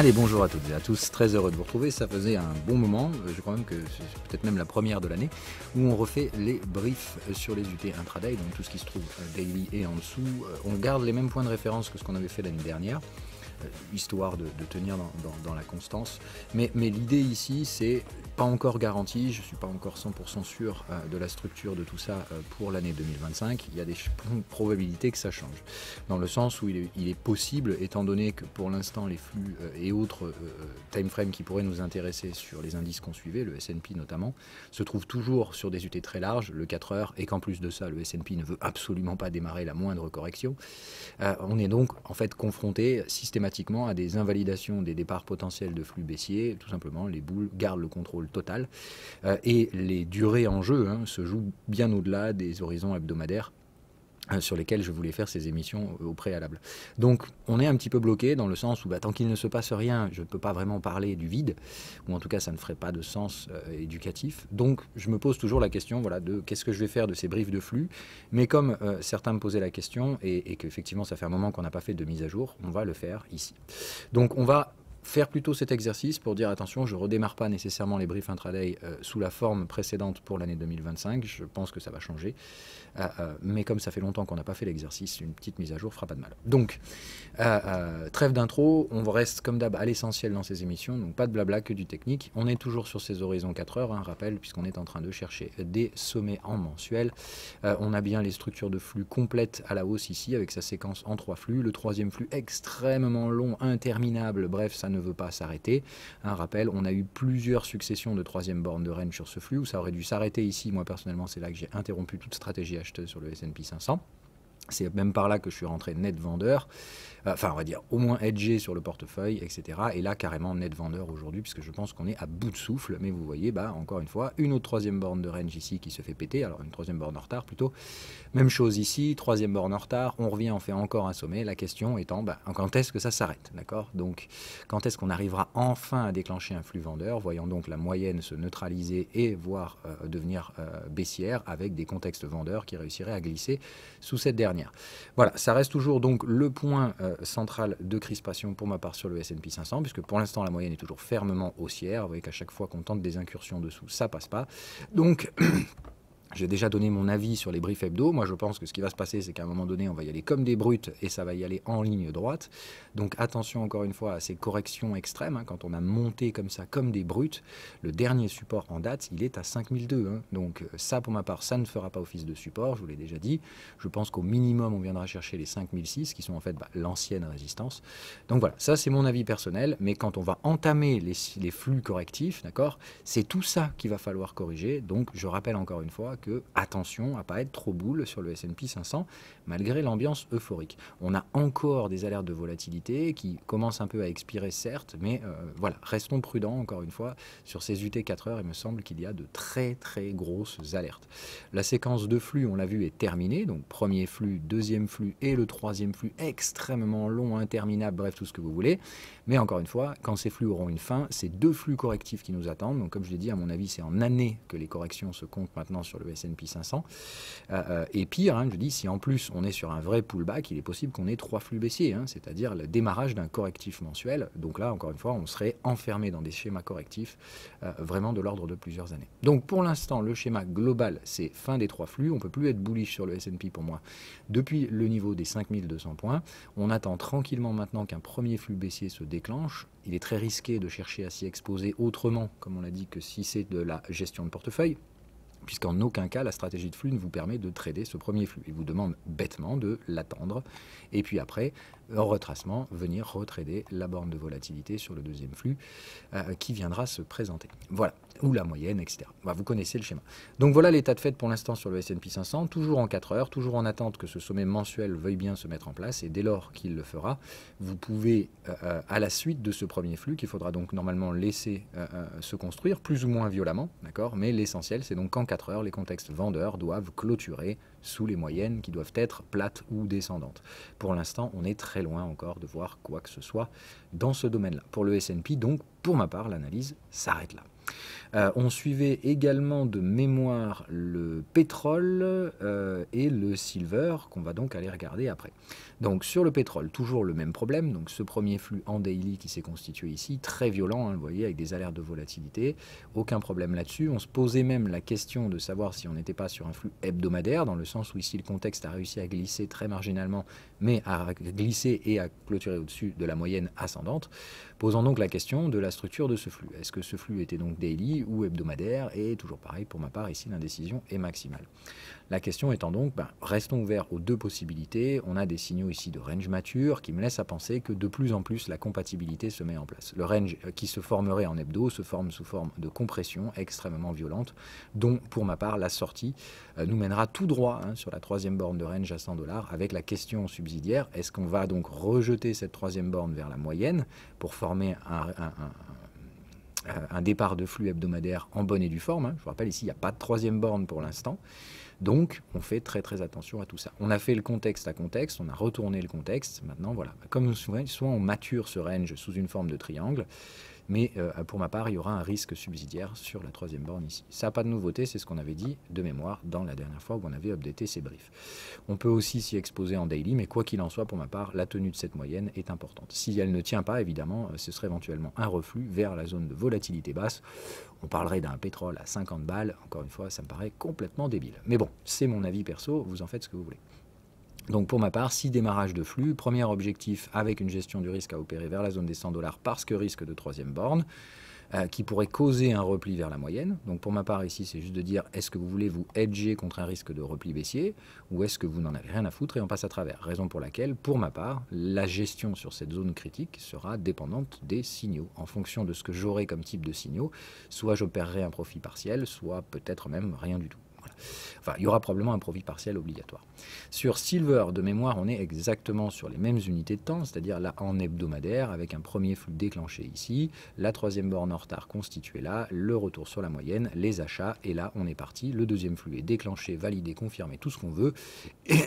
Allez, bonjour à toutes et à tous, très heureux de vous retrouver. Ça faisait un bon moment, je crois même que c'est peut-être même la première de l'année, où on refait les briefs sur les UT intraday, donc tout ce qui se trouve daily et en dessous. On garde les mêmes points de référence que ce qu'on avait fait l'année dernière, histoire de tenir dans la constance. Mais l'idée ici, c'est pas encore garanti, je suis pas encore 100% sûr de la structure de tout ça pour l'année 2025. Il y a des probabilités que ça change, dans le sens où il est possible, étant donné que pour l'instant les flux et autres time frames qui pourraient nous intéresser sur les indices qu'on suivait, le S&P notamment, se trouvent toujours sur des UT très larges, le 4 heures, et qu'en plus de ça, le S&P ne veut absolument pas démarrer la moindre correction. On est donc en fait confronté systématiquement à des invalidations des départs potentiels de flux baissiers. Tout simplement, les boules gardent le contrôle total et les durées en jeu se jouent bien au-delà des horizons hebdomadaires sur lesquels je voulais faire ces émissions au préalable. Donc on est un petit peu bloqué dans le sens où tant qu'il ne se passe rien, je ne peux pas vraiment parler du vide, ou en tout cas ça ne ferait pas de sens éducatif. Donc je me pose toujours la question de qu'est-ce que je vais faire de ces briefs de flux, mais comme certains me posaient la question, et qu'effectivement ça fait un moment qu'on n'a pas fait de mise à jour, on va le faire ici. Donc on va faire plutôt cet exercice pour dire attention, je ne redémarre pas nécessairement les briefs intraday sous la forme précédente pour l'année 2025, je pense que ça va changer, mais comme ça fait longtemps qu'on n'a pas fait l'exercice, une petite mise à jour fera pas de mal. Donc, trêve d'intro, on reste comme d'hab à l'essentiel dans ces émissions, donc pas de blabla, que du technique. On est toujours sur ces horizons 4 heures, rappel, puisqu'on est en train de chercher des sommets en mensuel. On a bien les structures de flux complètes à la hausse ici, avec sa séquence en 3 flux, le troisième flux extrêmement long, interminable, bref, ça ne veut pas s'arrêter. Rappel, on a eu plusieurs successions de troisième borne de range sur ce flux, où ça aurait dû s'arrêter ici. Moi personnellement, c'est là que j'ai interrompu toute stratégie acheteuse sur le S&P 500. C'est même par là que je suis rentré net vendeur, enfin on va dire au moins hedgé sur le portefeuille, etc. Et là carrément net vendeur aujourd'hui, puisque je pense qu'on est à bout de souffle. Mais vous voyez, encore une fois, une autre troisième borne de range ici qui se fait péter, alors une troisième borne en retard plutôt. Même chose ici, troisième borne en retard, on revient, on fait encore un sommet. La question étant, quand est-ce que ça s'arrête, d'accord? Donc quand est-ce qu'on arrivera enfin à déclencher un flux vendeur? Voyons donc la moyenne se neutraliser et voire devenir baissière, avec des contextes vendeurs qui réussiraient à glisser sous cette dernière. Voilà, ça reste toujours donc le point central de crispation pour ma part sur le S&P 500, puisque pour l'instant la moyenne est toujours fermement haussière. Vous voyez qu'à chaque fois qu'on tente des incursions dessous, ça passe pas. Donc j'ai déjà donné mon avis sur les briefs hebdo. Moi, je pense que ce qui va se passer, c'est qu'à un moment donné, on va y aller comme des brutes et ça va y aller en ligne droite. Donc attention encore une fois à ces corrections extrêmes. Quand on a monté comme ça, comme des brutes, le dernier support en date, il est à 5002. Donc ça, pour ma part, ça ne fera pas office de support, je vous l'ai déjà dit. Je pense qu'au minimum, on viendra chercher les 5006, qui sont en fait l'ancienne résistance. Donc voilà, ça c'est mon avis personnel. Mais quand on va entamer les flux correctifs, d'accord, c'est tout ça qu'il va falloir corriger. Donc je rappelle encore une fois que attention à pas être trop boule sur le S&P 500 malgré l'ambiance euphorique. On a encore des alertes de volatilité qui commencent un peu à expirer certes, mais voilà, restons prudents encore une fois sur ces UT 4 heures. Il me semble qu'il y a de très très grosses alertes. La séquence de flux, on l'a vu, est terminée, donc premier flux, deuxième flux et le troisième flux extrêmement long, interminable, bref tout ce que vous voulez. Mais encore une fois, quand ces flux auront une fin, c'est deux flux correctifs qui nous attendent. Donc comme je l'ai dit, à mon avis, c'est en années que les corrections se comptent maintenant sur le S&P 500. Et pire, je dis, si en plus on est sur un vrai pullback, il est possible qu'on ait 3 flux baissiers, c'est-à-dire le démarrage d'un correctif mensuel. Donc là, encore une fois, on serait enfermé dans des schémas correctifs vraiment de l'ordre de plusieurs années. Donc pour l'instant, le schéma global, c'est fin des 3 flux. On ne peut plus être bullish sur le S&P pour moi depuis le niveau des 5200 points. On attend tranquillement maintenant qu'un premier flux baissier se déclenche. Il est très risqué de chercher à s'y exposer autrement, comme on l'a dit, que si c'est de la gestion de portefeuille, puisqu'en aucun cas la stratégie de flux ne vous permet de trader ce premier flux. Il vous demande bêtement de l'attendre, et puis après, en retracement, venir retrader la borne de volatilité sur le deuxième flux qui viendra se présenter. Voilà, ou la moyenne, etc. Vous connaissez le schéma. Donc voilà l'état de fait pour l'instant sur le S&P 500, toujours en 4 heures, toujours en attente que ce sommet mensuel veuille bien se mettre en place, et dès lors qu'il le fera, vous pouvez, à la suite de ce premier flux, qu'il faudra donc normalement laisser se construire, plus ou moins violemment, d'accord, mais l'essentiel, c'est donc qu'en 4 heures, les contextes vendeurs doivent clôturer sous les moyennes qui doivent être plates ou descendantes. Pour l'instant, on est très loin encore de voir quoi que ce soit dans ce domaine-là. Pour le S&P, donc, pour ma part, l'analyse s'arrête là. On suivait également de mémoire le pétrole et le silver qu'on va donc aller regarder après. Donc sur le pétrole, toujours le même problème. Donc ce premier flux en daily qui s'est constitué ici, très violent, hein, vous voyez, avec des alertes de volatilité. Aucun problème là-dessus. On se posait même la question de savoir si on n'était pas sur un flux hebdomadaire, dans le sens où ici le contexte a réussi à glisser très marginalement, mais à glisser et à clôturer au-dessus de la moyenne ascendante, posant donc la question de la structure de ce flux. Est-ce que ce flux était donc daily ou hebdomadaire? Et toujours pareil, pour ma part, ici l'indécision est maximale. La question étant donc, restons ouverts aux deux possibilités. On a des signaux ici de range mature qui me laissent à penser que de plus en plus la compatibilité se met en place. Le range qui se formerait en hebdo se forme sous forme de compression extrêmement violente, dont pour ma part la sortie nous mènera tout droit sur la troisième borne de range à 100 $, avec la question subsidiaire, est-ce qu'on va donc rejeter cette troisième borne vers la moyenne pour former un départ de flux hebdomadaire en bonne et due forme. Je vous rappelle, ici, il n'y a pas de troisième borne pour l'instant. Donc, on fait très très attention à tout ça. On a fait le contexte à contexte, on a retourné le contexte. Maintenant, voilà, comme souvent, soit on mature ce range sous une forme de triangle, mais pour ma part, il y aura un risque subsidiaire sur la troisième borne ici. Ça n'a pas de nouveauté, c'est ce qu'on avait dit de mémoire dans la dernière fois où on avait updaté ces briefs. On peut aussi s'y exposer en daily, mais quoi qu'il en soit, pour ma part, la tenue de cette moyenne est importante. Si elle ne tient pas, évidemment, ce serait éventuellement un reflux vers la zone de volatilité basse. On parlerait d'un pétrole à 50 balles. Encore une fois, ça me paraît complètement débile. Mais bon, c'est mon avis perso, vous en faites ce que vous voulez. Donc pour ma part, 6 démarrages de flux, premier objectif avec une gestion du risque à opérer vers la zone des 100 $ parce que risque de troisième borne, qui pourrait causer un repli vers la moyenne. Donc pour ma part ici, c'est juste de dire, est-ce que vous voulez vous hedger contre un risque de repli baissier ou est-ce que vous n'en avez rien à foutre et on passe à travers. Raison pour laquelle, pour ma part, la gestion sur cette zone critique sera dépendante des signaux. En fonction de ce que j'aurai comme type de signaux, soit j'opérerai un profit partiel, soit peut-être même rien du tout. Enfin, il y aura probablement un profit partiel obligatoire. Sur Silver, de mémoire, on est exactement sur les mêmes unités de temps, c'est-à-dire là en hebdomadaire, avec un premier flux déclenché ici, la troisième borne en retard constituée là, le retour sur la moyenne, les achats, et là on est parti. Le deuxième flux est déclenché, validé, confirmé, tout ce qu'on veut. Et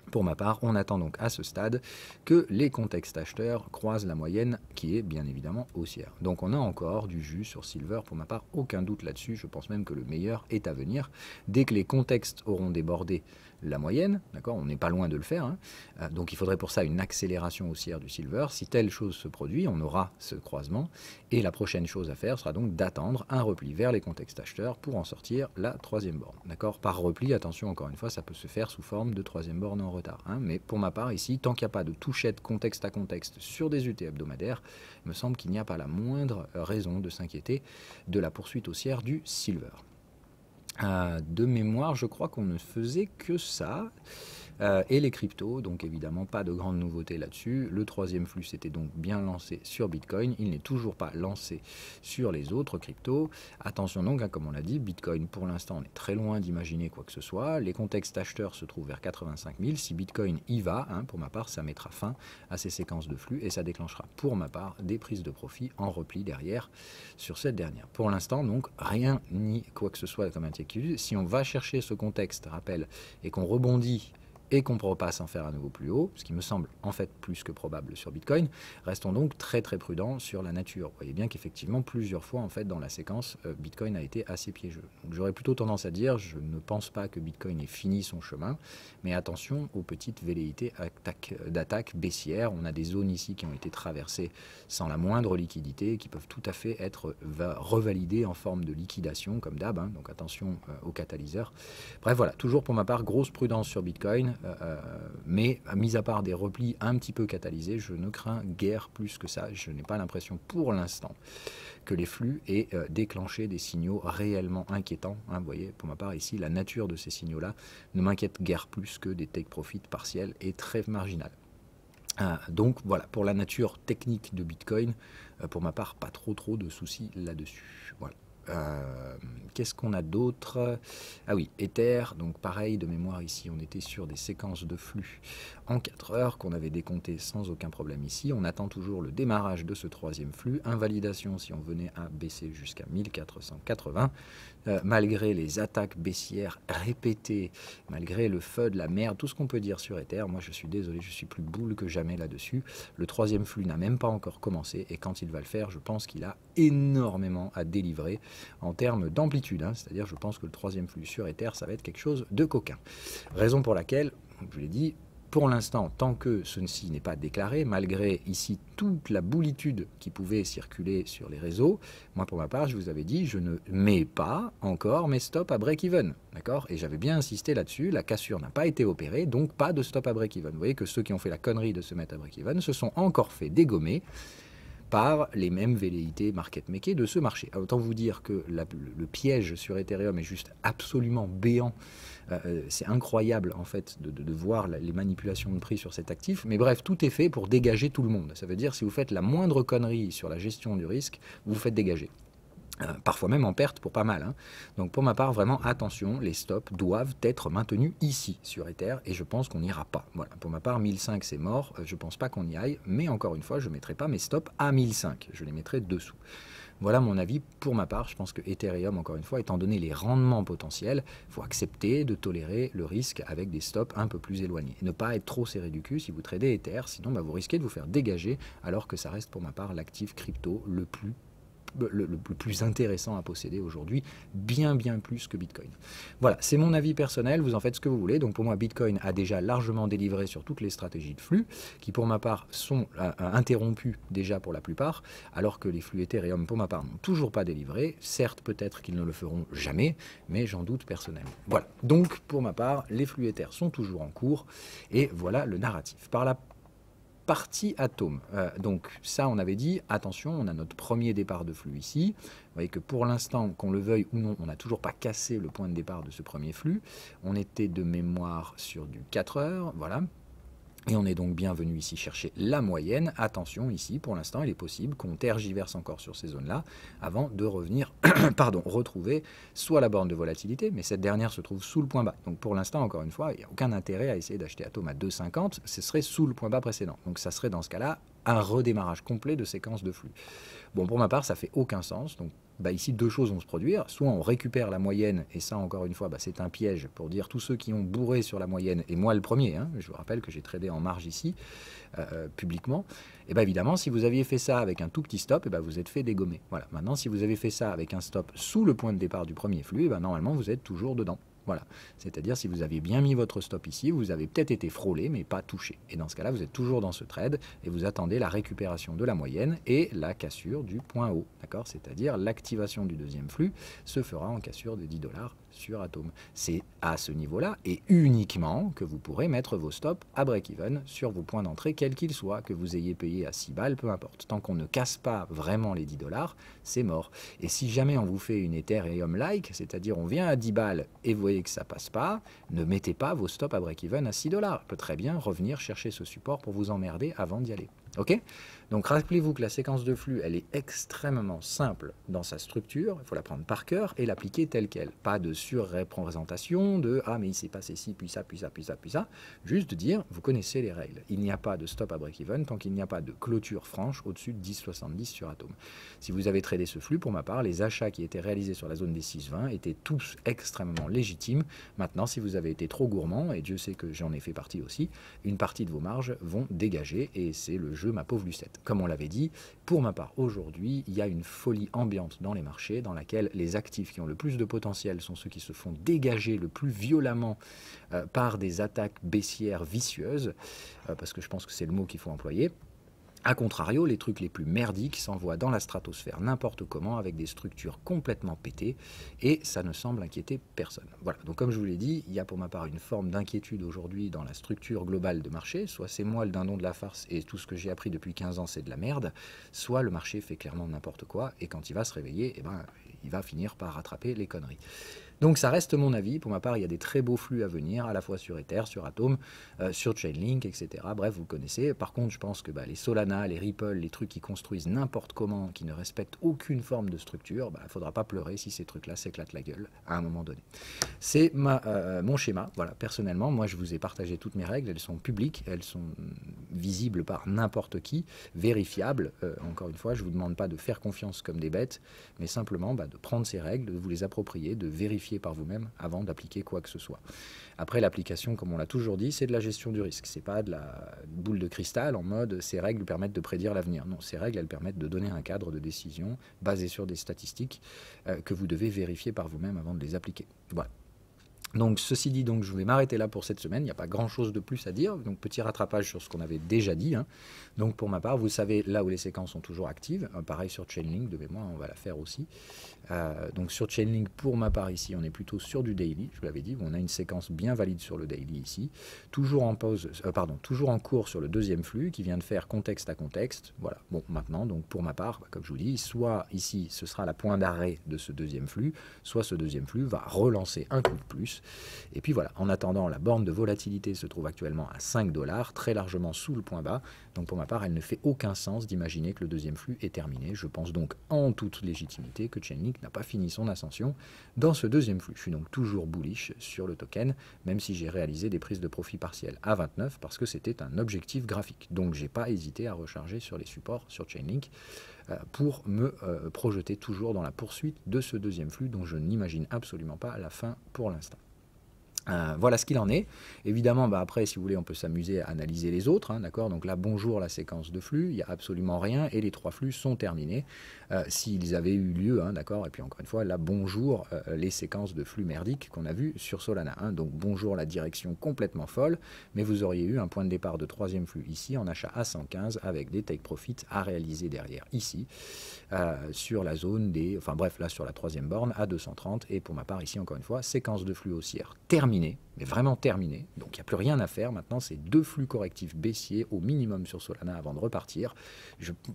pour ma part, on attend donc à ce stade que les contextes acheteurs croisent la moyenne qui est bien évidemment haussière. Donc on a encore du jus sur Silver, pour ma part, aucun doute là-dessus, je pense même que le meilleur est à venir. Dès que les contextes auront débordé la moyenne, d'accord, on n'est pas loin de le faire, donc il faudrait pour ça une accélération haussière du Silver. Si telle chose se produit, on aura ce croisement, et la prochaine chose à faire sera donc d'attendre un repli vers les contextes acheteurs pour en sortir la troisième borne. D'accord, par repli, attention encore une fois, ça peut se faire sous forme de troisième borne en retard. Mais pour ma part ici, tant qu'il n'y a pas de touchette contexte à contexte sur des UT hebdomadaires, il me semble qu'il n'y a pas la moindre raison de s'inquiéter de la poursuite haussière du Silver. De mémoire, je crois qu'on ne faisait que ça. Et les cryptos, donc évidemment pas de grande nouveauté là-dessus. Le troisième flux s'était donc bien lancé sur Bitcoin, il n'est toujours pas lancé sur les autres cryptos. Attention donc, comme on l'a dit, Bitcoin pour l'instant on est très loin d'imaginer quoi que ce soit. Les contextes acheteurs se trouvent vers 85 000. Si Bitcoin y va, pour ma part, ça mettra fin à ces séquences de flux et ça déclenchera pour ma part des prises de profit en repli derrière sur cette dernière. Pour l'instant donc rien ni quoi que ce soit comme inquiétude. Si on va chercher ce contexte, rappel, et qu'on rebondit et qu'on repasse en faire à nouveau plus haut, ce qui me semble en fait plus que probable sur Bitcoin, restons donc très très prudents sur la nature. Vous voyez bien qu'effectivement plusieurs fois en fait dans la séquence, Bitcoin a été assez piégeux. Donc j'aurais plutôt tendance à dire, je ne pense pas que Bitcoin ait fini son chemin, mais attention aux petites velléités d'attaque baissière. On a des zones ici qui ont été traversées sans la moindre liquidité, qui peuvent tout à fait être revalidées en forme de liquidation comme d'hab, donc attention aux catalyseurs. Bref voilà, toujours pour ma part, grosse prudence sur Bitcoin. Mais mis à part des replis un petit peu catalysés, je ne crains guère plus que ça. Je n'ai pas l'impression pour l'instant que les flux aient déclenché des signaux réellement inquiétants. Vous voyez, pour ma part ici, la nature de ces signaux-là ne m'inquiète guère plus que des take profit partiels et très marginales. Donc voilà, pour la nature technique de Bitcoin, pour ma part, pas trop de soucis là-dessus. Voilà. Qu'est-ce qu'on a d'autre? Ah oui, Ether, donc pareil de mémoire ici, on était sur des séquences de flux en 4 heures qu'on avait décompté sans aucun problème ici. On attend toujours le démarrage de ce troisième flux, invalidation si on venait à baisser jusqu'à 1480. Malgré les attaques baissières répétées, malgré le FUD, la merde, tout ce qu'on peut dire sur Ether, moi je suis désolé, je suis plus boule que jamais là-dessus. Le troisième flux n'a même pas encore commencé et quand il va le faire, je pense qu'il a énormément à délivrer en termes d'amplitude, hein. C'est-à-dire je pense que le troisième flux sur Ether, ça va être quelque chose de coquin. Raison pour laquelle, je l'ai dit, pour l'instant, tant que ceci n'est pas déclaré, malgré ici toute la boulitude qui pouvait circuler sur les réseaux, moi pour ma part, je vous avais dit, je ne mets pas encore mes stops à break-even. D'accord? Et j'avais bien insisté là-dessus, la cassure n'a pas été opérée, donc pas de stop à break-even. Vous voyez que ceux qui ont fait la connerie de se mettre à break-even se sont encore fait dégommer par les mêmes velléités market maker de ce marché. Autant vous dire que le piège sur Ethereum est juste absolument béant. C'est incroyable en fait de voir les manipulations de prix sur cet actif. Mais bref, tout est fait pour dégager tout le monde. Ça veut dire si vous faites la moindre connerie sur la gestion du risque, vous vous faites dégager. Parfois même en perte pour pas mal. Hein. Donc pour ma part, vraiment, attention, les stops doivent être maintenus ici, sur Ether, et je pense qu'on n'ira pas. Voilà. Pour ma part, 1005, c'est mort, je pense pas qu'on y aille, mais encore une fois, je ne mettrai pas mes stops à 1005, je les mettrai dessous. Voilà mon avis pour ma part. Je pense que Ethereum, encore une fois, étant donné les rendements potentiels, il faut accepter de tolérer le risque avec des stops un peu plus éloignés. Et ne pas être trop serré du cul si vous tradez Ether, sinon vous risquez de vous faire dégager, alors que ça reste pour ma part l'actif crypto le plus intéressant à posséder aujourd'hui, bien plus que Bitcoin. Voilà, c'est mon avis personnel, vous en faites ce que vous voulez. Donc pour moi, Bitcoin a déjà largement délivré sur toutes les stratégies de flux, qui pour ma part sont interrompues déjà pour la plupart, alors que les flux Ethereum pour ma part n'ont toujours pas délivré. Certes, peut-être qu'ils ne le feront jamais, mais j'en doute personnellement. Voilà, donc pour ma part, les flux Ether sont toujours en cours, et voilà le narratif. Par la partie atome. Donc ça, on avait dit, attention, on a notre premier départ de flux ici. Vous voyez que pour l'instant, qu'on le veuille ou non, on n'a toujours pas cassé le point de départ de ce premier flux. On était de mémoire sur du 4 heures, voilà. Et on est donc bien venu ici chercher la moyenne. Attention, ici, pour l'instant, il est possible qu'on tergiverse encore sur ces zones-là avant de revenir, pardon, retrouver soit la borne de volatilité, mais cette dernière se trouve sous le point bas. Donc pour l'instant, encore une fois, il n'y a aucun intérêt à essayer d'acheter Atom à 2,50. Ce serait sous le point bas précédent. Donc ça serait dans ce cas-là un redémarrage complet de séquence de flux. Bon, pour ma part, ça fait aucun sens. Donc ici, deux choses vont se produire. Soit on récupère la moyenne, et ça, encore une fois, c'est un piège pour dire tous ceux qui ont bourré sur la moyenne, et moi le premier, hein, je vous rappelle que j'ai tradé en marge ici, publiquement, et évidemment, si vous aviez fait ça avec un tout petit stop, vous êtes fait dégommer. Voilà. Maintenant, si vous avez fait ça avec un stop sous le point de départ du premier flux, normalement, vous êtes toujours dedans. Voilà, c'est-à-dire si vous avez bien mis votre stop ici, vous avez peut-être été frôlé mais pas touché. Et dans ce cas-là, vous êtes toujours dans ce trade et vous attendez la récupération de la moyenne et la cassure du point haut. D'accord? C'est-à-dire l'activation du deuxième flux se fera en cassure de 10 $ sur Atom. C'est à ce niveau-là et uniquement que vous pourrez mettre vos stops à break-even sur vos points d'entrée, quels qu'ils soient, que vous ayez payé à 6 balles, peu importe. Tant qu'on ne casse pas vraiment les 10 $, c'est mort. Et si jamais on vous fait une Ethereum-like, c'est-à-dire on vient à 10 balles et vous voyez que ça passe pas, ne mettez pas vos stops à break-even à 6 $. On peut très bien revenir chercher ce support pour vous emmerder avant d'y aller. Ok? Donc rappelez-vous que la séquence de flux, elle est extrêmement simple dans sa structure, il faut la prendre par cœur et l'appliquer telle qu'elle. Pas de surreprésentation, de « ah mais il s'est passé ci, puis ça, puis ça, puis ça, puis ça », juste de dire « vous connaissez les règles ». Il n'y a pas de stop à break-even tant qu'il n'y a pas de clôture franche au-dessus de 10,70 sur Atom. Si vous avez tradé ce flux, pour ma part, les achats qui étaient réalisés sur la zone des 6,20 étaient tous extrêmement légitimes. Maintenant, si vous avez été trop gourmand, et Dieu sait que j'en ai fait partie aussi, une partie de vos marges vont dégager et c'est le jeu ma pauvre Lucette. Comme on l'avait dit, pour ma part aujourd'hui, il y a une folie ambiante dans les marchés dans laquelle les actifs qui ont le plus de potentiel sont ceux qui se font dégager le plus violemment par des attaques baissières vicieuses, parce que je pense que c'est le mot qu'il faut employer. A contrario, les trucs les plus merdiques s'envoient dans la stratosphère n'importe comment avec des structures complètement pétées et ça ne semble inquiéter personne. Voilà, donc comme je vous l'ai dit, il y a pour ma part une forme d'inquiétude aujourd'hui dans la structure globale de marché, soit c'est moi le dindon de la farce et tout ce que j'ai appris depuis 15 ans c'est de la merde, soit le marché fait clairement n'importe quoi et quand il va se réveiller, il va finir par rattraper les conneries. Donc ça reste mon avis. Pour ma part, il y a des très beaux flux à venir, à la fois sur Ether, sur Atom, sur Chainlink, etc. Bref, vous connaissez. Par contre, je pense que les Solana, les Ripple, les trucs qui construisent n'importe comment, qui ne respectent aucune forme de structure, il ne faudra pas pleurer si ces trucs-là s'éclatent la gueule à un moment donné. C'est mon schéma. Voilà, personnellement, moi, je vous ai partagé toutes mes règles. Elles sont publiques, elles sont visibles par n'importe qui, vérifiables. Encore une fois, je ne vous demande pas de faire confiance comme des bêtes, mais simplement de prendre ces règles, de vous les approprier, de vérifier par vous-même avant d'appliquer quoi que ce soit. Après, l'application, comme on l'a toujours dit, c'est de la gestion du risque. C'est pas de la boule de cristal en mode ces règles permettent de prédire l'avenir. Non, ces règles, elles permettent de donner un cadre de décision basé sur des statistiques que vous devez vérifier par vous-même avant de les appliquer. Voilà. Donc ceci dit, donc, je vais m'arrêter là pour cette semaine. Il n'y a pas grand-chose de plus à dire. Donc petit rattrapage sur ce qu'on avait déjà dit. Donc pour ma part, vous savez là où les séquences sont toujours actives. Pareil sur Chainlink, de mémoire, on va la faire aussi. Donc sur Chainlink, pour ma part ici, on est plutôt sur du daily. Je vous l'avais dit, on a une séquence bien valide sur le daily ici. Toujours en toujours en cours sur le deuxième flux qui vient de faire contexte à contexte. Voilà. Bon, maintenant, donc pour ma part, comme je vous dis, soit ici, ce sera la point d'arrêt de ce deuxième flux, soit ce deuxième flux va relancer un coup de plus. Et puis voilà, en attendant, la borne de volatilité se trouve actuellement à 5 $, très largement sous le point bas. Donc pour ma part, elle ne fait aucun sens d'imaginer que le deuxième flux est terminé. Je pense donc en toute légitimité que Chainlink n'a pas fini son ascension dans ce deuxième flux. Je suis donc toujours bullish sur le token, même si j'ai réalisé des prises de profit partielles à 29 parce que c'était un objectif graphique. Donc j'ai pas hésité à recharger sur les supports sur Chainlink pour me projeter toujours dans la poursuite de ce deuxième flux dont je n'imagine absolument pas la fin pour l'instant. Voilà ce qu'il en est. Évidemment, après, si vous voulez, on peut s'amuser à analyser les autres. D'accord. Donc là, bonjour la séquence de flux. Il n'y a absolument rien et les 3 flux sont terminés s'ils avaient eu lieu. D'accord. Et puis encore une fois, là, bonjour les séquences de flux merdiques qu'on a vues sur Solana. Donc bonjour la direction complètement folle, mais vous auriez eu un point de départ de 3e flux ici en achat à 115 avec des take profit à réaliser derrière ici sur la zone des... Enfin bref, là sur la 3e borne à 230 et pour ma part ici, encore une fois, séquence de flux haussière terminé, mais vraiment terminé. Donc il n'y a plus rien à faire. Maintenant, c'est 2 flux correctifs baissiers au minimum sur Solana avant de repartir.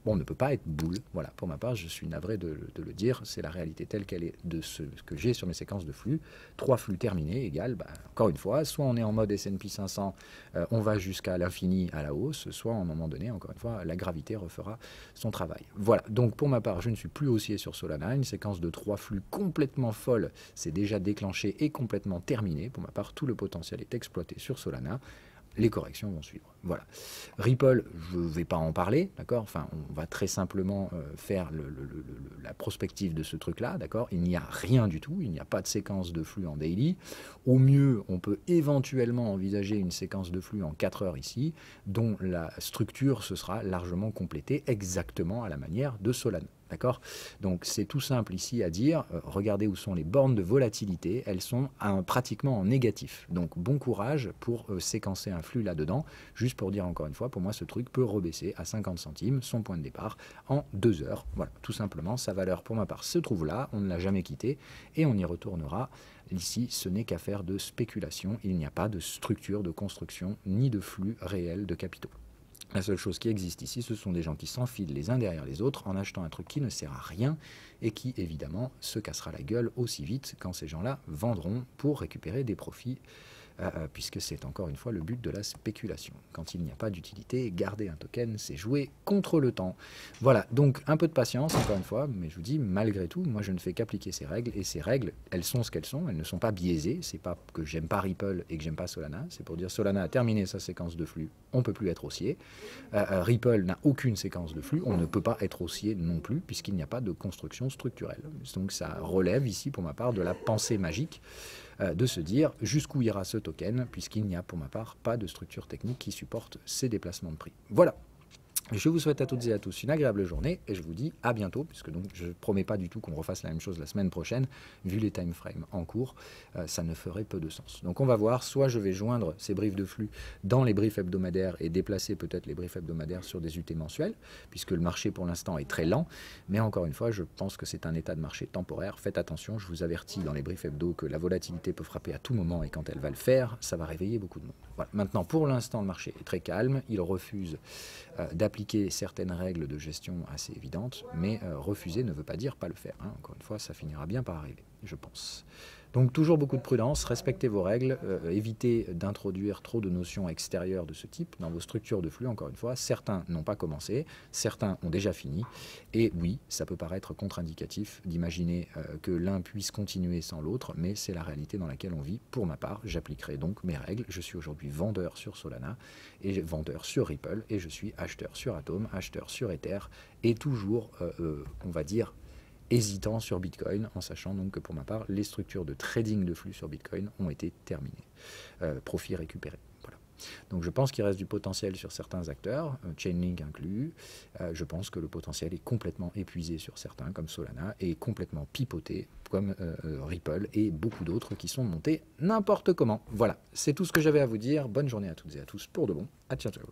On ne peut pas être boule. Voilà, pour ma part, je suis navré de le dire. C'est la réalité telle qu'elle est de ce que j'ai sur mes séquences de flux. 3 flux terminés égale, encore une fois, soit on est en mode S&P 500, on va jusqu'à l'infini à la hausse, soit à un moment donné, encore une fois, la gravité refera son travail. Voilà, donc pour ma part, je ne suis plus haussier sur Solana. Une séquence de 3 flux complètement folle s'est déjà déclenchée et complètement terminée. Pour ma part, tout le potentiel est exploité sur Solana. Les corrections vont suivre. Voilà. Ripple, je ne vais pas en parler, d'accord. Enfin, on va très simplement faire la prospective de ce truc-là, d'accord. Il n'y a rien du tout, il n'y a pas de séquence de flux en daily. Au mieux, on peut éventuellement envisager une séquence de flux en 4 heures ici, dont la structure se sera largement complétée exactement à la manière de Solana. D'accord. Donc c'est tout simple ici à dire, regardez où sont les bornes de volatilité, elles sont pratiquement en négatif. Donc bon courage pour séquencer un flux là-dedans, juste pour dire encore une fois, pour moi ce truc peut rebaisser à 50 centimes son point de départ en 2 heures. Voilà, tout simplement, sa valeur pour ma part se trouve là, on ne l'a jamais quitté et on y retournera. Ici, ce n'est qu'affaire de spéculation, il n'y a pas de structure de construction ni de flux réel de capitaux. La seule chose qui existe ici, ce sont des gens qui s'enfilent les uns derrière les autres en achetant un truc qui ne sert à rien et qui, évidemment, se cassera la gueule aussi vite quand ces gens-là vendront pour récupérer des profits, puisque c'est encore une fois le but de la spéculation. Quand il n'y a pas d'utilité, garder un token, c'est jouer contre le temps. Voilà, donc un peu de patience, encore une fois, mais je vous dis, malgré tout, moi je ne fais qu'appliquer ces règles, et ces règles, elles sont ce qu'elles sont, elles ne sont pas biaisées, c'est pas que j'aime pas Ripple et que j'aime pas Solana, c'est pour dire Solana a terminé sa séquence de flux, on ne peut plus être haussier. Ripple n'a aucune séquence de flux, on ne peut pas être haussier non plus, puisqu'il n'y a pas de construction structurelle. Donc ça relève ici, pour ma part, de la pensée magique, de se dire jusqu'où ira ce token, puisqu'il n'y a pour ma part pas de structure technique qui supporte ces déplacements de prix. Voilà. Je vous souhaite à toutes et à tous une agréable journée et je vous dis à bientôt, puisque donc je ne promets pas du tout qu'on refasse la même chose la semaine prochaine, vu les time frames en cours, ça ne ferait peu de sens. Donc on va voir, soit je vais joindre ces briefs de flux dans les briefs hebdomadaires et déplacer peut-être les briefs hebdomadaires sur des UT mensuels, puisque le marché pour l'instant est très lent, mais encore une fois, je pense que c'est un état de marché temporaire. Faites attention, je vous avertis dans les briefs hebdo que la volatilité peut frapper à tout moment et quand elle va le faire, ça va réveiller beaucoup de monde. Voilà. Maintenant, pour l'instant, le marché est très calme, il refuse d'appliquer certaines règles de gestion assez évidentes, mais refuser ne veut pas dire pas le faire. Encore une fois, ça finira bien par arriver. je pense. Donc toujours beaucoup de prudence, respectez vos règles, évitez d'introduire trop de notions extérieures de ce type dans vos structures de flux, encore une fois. Certains n'ont pas commencé, certains ont déjà fini. Et oui, ça peut paraître contre-indicatif d'imaginer que l'un puisse continuer sans l'autre, mais c'est la réalité dans laquelle on vit. Pour ma part, j'appliquerai donc mes règles. Je suis aujourd'hui vendeur sur Solana, et vendeur sur Ripple, et je suis acheteur sur Atom, acheteur sur Ether, et toujours, on va dire, hésitant sur Bitcoin, en sachant donc que pour ma part, les structures de trading de flux sur Bitcoin ont été terminées. Profit récupéré. Voilà. Donc je pense qu'il reste du potentiel sur certains acteurs, Chainlink inclus. Je pense que le potentiel est complètement épuisé sur certains, comme Solana, et complètement pipoté, comme Ripple, et beaucoup d'autres qui sont montés n'importe comment. Voilà, c'est tout ce que j'avais à vous dire. Bonne journée à toutes et à tous, pour de bon. À ciao, ciao.